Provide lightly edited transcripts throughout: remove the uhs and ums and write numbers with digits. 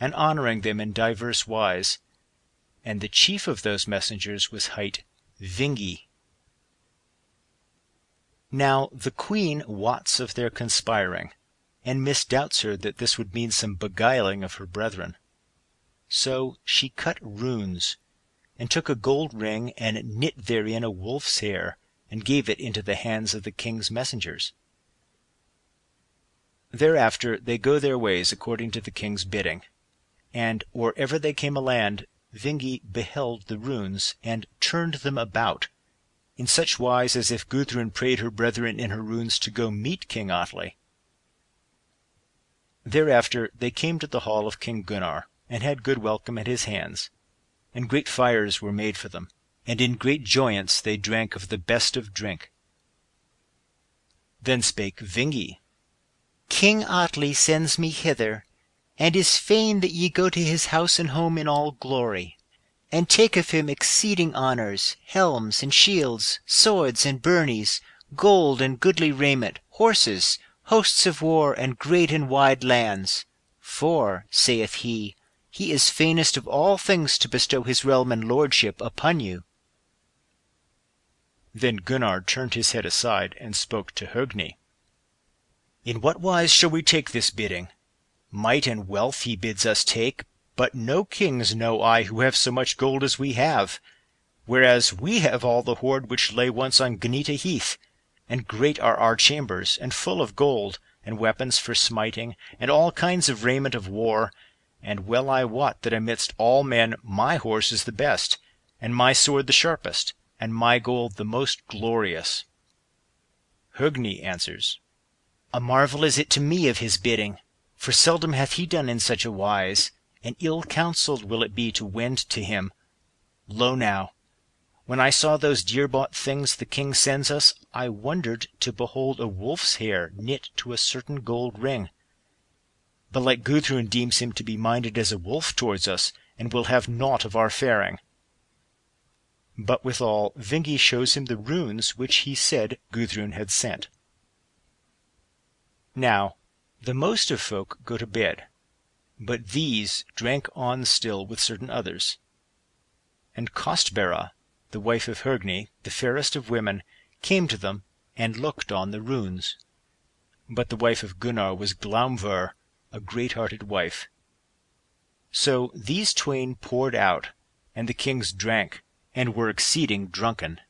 and honouring them in divers wise. And the chief of those messengers was hight Vingi. Now the queen wots of their conspiring, and misdoubts her that this would mean some beguiling of her brethren. So she cut runes, and took a gold ring, and knit therein a wolf's hair, and gave it into the hands of the king's messengers. Thereafter they go their ways according to the king's bidding. And or ever they came a land, Vingi beheld the runes, and turned them about, in such wise as if Gudrun prayed her brethren in her runes to go meet King Atli. Thereafter they came to the hall of King Gunnar, and had good welcome at his hands, and great fires were made for them, and in great joyance they drank of the best of drink. Then spake Vingi, King Atli sends me hither, and is fain that ye go to his house and home in all glory, and take of him exceeding honours, helms and shields, swords and burnies, gold and goodly raiment, horses, hosts of war, and great and wide lands. For, saith he is fainest of all things to bestow his realm and lordship upon you. Then Gunnar turned his head aside, and spoke to Högni. In what wise shall we take this bidding? Might and wealth he bids us take, but no kings know I who have so much gold as we have, whereas we have all the hoard which lay once on Gnita Heath, and great are our chambers, and full of gold, and weapons for smiting, and all kinds of raiment of war, and well I wot that amidst all men my horse is the best, and my sword the sharpest, and my gold the most glorious. Högni answers, A marvel is it to me of his bidding, for seldom hath he done in such a wise, and ill-counselled will it be to wend to him. Lo now, when I saw those dear-bought things the king sends us, I wondered to behold a wolf's hair knit to a certain gold ring. Belike Gudrun deems him to be minded as a wolf towards us, and will have naught of our faring. But withal Vingi shows him the runes which he said Gudrun had sent. Now the most of folk go to bed, but these drank on still with certain others. And Kostbera, the wife of Högni, the fairest of women, came to them, and looked on the runes. But the wife of Gunnar was Glaumvur, a great-hearted wife. So these twain poured out, and the kings drank, and were exceeding drunken.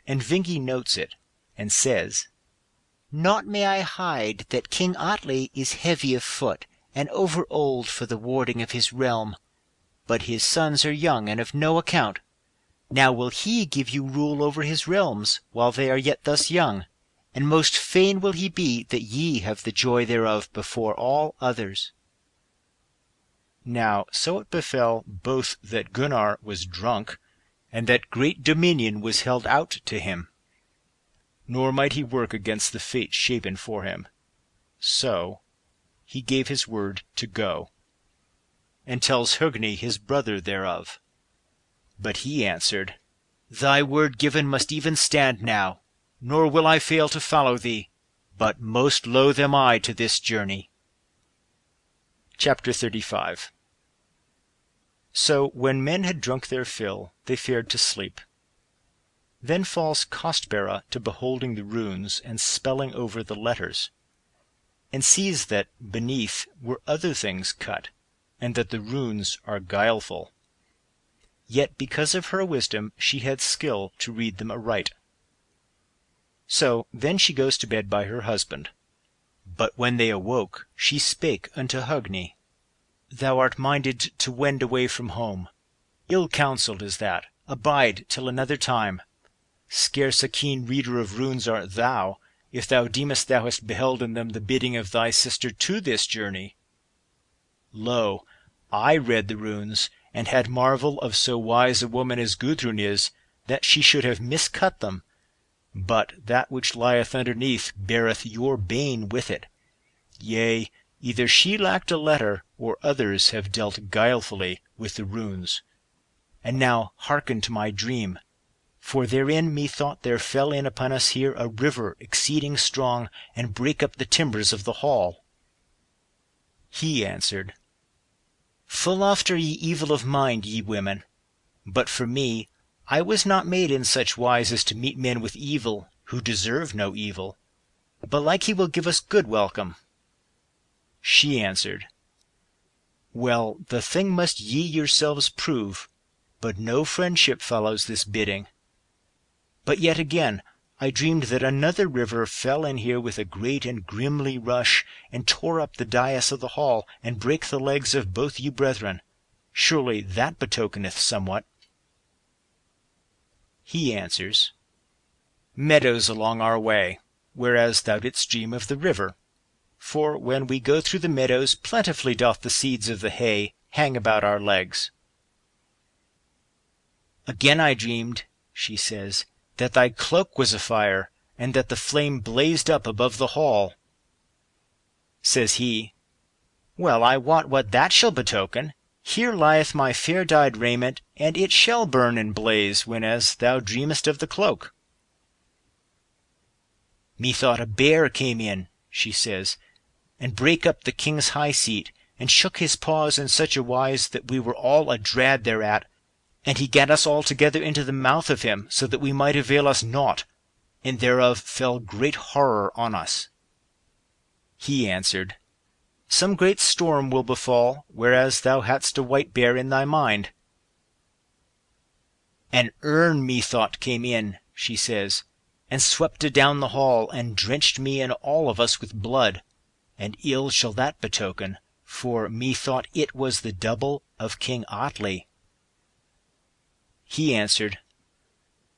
And Vingi notes it, and says, Naught may I hide that King Atli is heavy of foot, and over-old for the warding of his realm. But his sons are young and of no account. Now will he give you rule over his realms, while they are yet thus young, and most fain will he be that ye have the joy thereof before all others. Now so it befell both that Gunnar was drunk, and that great dominion was held out to him. Nor might he work against the fate shapen for him. So he gave his word to go, and tells Högni his brother thereof. But he answered, Thy word given must even stand now, nor will I fail to follow thee, but most loath am I to this journey. Chapter 35. So when men had drunk their fill, they fared to sleep. Then falls Kostbera to beholding the runes, and spelling over the letters, and sees that beneath were other things cut, and that the runes are guileful. Yet because of her wisdom she had skill to read them aright. So then she goes to bed by her husband. But when they awoke, she spake unto Högni, Thou art minded to wend away from home. Ill-counselled is that. Abide till another time. Scarce a keen reader of runes art thou, if thou deemest thou hast beheld in them the bidding of thy sister to this journey. Lo, I read the runes, and had marvel of so wise a woman as Gudrun is, that she should have miscut them. But that which lieth underneath beareth your bane with it. Yea, either she lacked a letter, or others have dealt guilefully with the runes. And now hearken to my dream. For therein methought there fell in upon us here a river exceeding strong, and brake up the timbers of the hall. He answered, Full oft are ye evil of mind, ye women. But for me, I was not made in such wise as to meet men with evil, who deserve no evil. Belike he will give us good welcome. She answered, Well, the thing must ye yourselves prove, but no friendship follows this bidding. But yet again, I dreamed that another river fell in here with a great and grimly rush, and tore up the dais of the hall, and brake the legs of both you brethren. Surely that betokeneth somewhat. He answers, Meadows along our way, whereas thou didst dream of the river. For when we go through the meadows, plentifully doth the seeds of the hay hang about our legs. Again I dreamed, she says, that thy cloak was afire, and that the flame blazed up above the hall. Says he, Well, I wot what that shall betoken. Here lieth my fair-dyed raiment, and it shall burn and blaze, whenas thou dreamest of the cloak. Methought a bear came in, she says, and brake up the king's high seat, and shook his paws in such a wise that we were all adrad thereat, and he gat us all together into the mouth of him, so that we might avail us naught, and thereof fell great horror on us. He answered, Some great storm will befall, whereas thou hadst a white bear in thy mind. An urn methought came in, she says, and swept adown the hall, and drenched me and all of us with blood, and ill shall that betoken, for methought it was the double of King Xxxiii. He answered,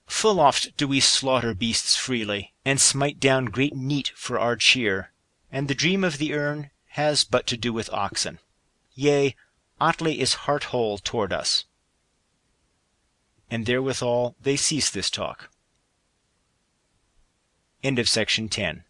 Full oft do we slaughter beasts freely, and smite down great neat for our cheer, and the dream of the urn has but to do with oxen. Yea, Xxxiii is heart-whole toward us. And therewithal they cease this talk. End of section 10.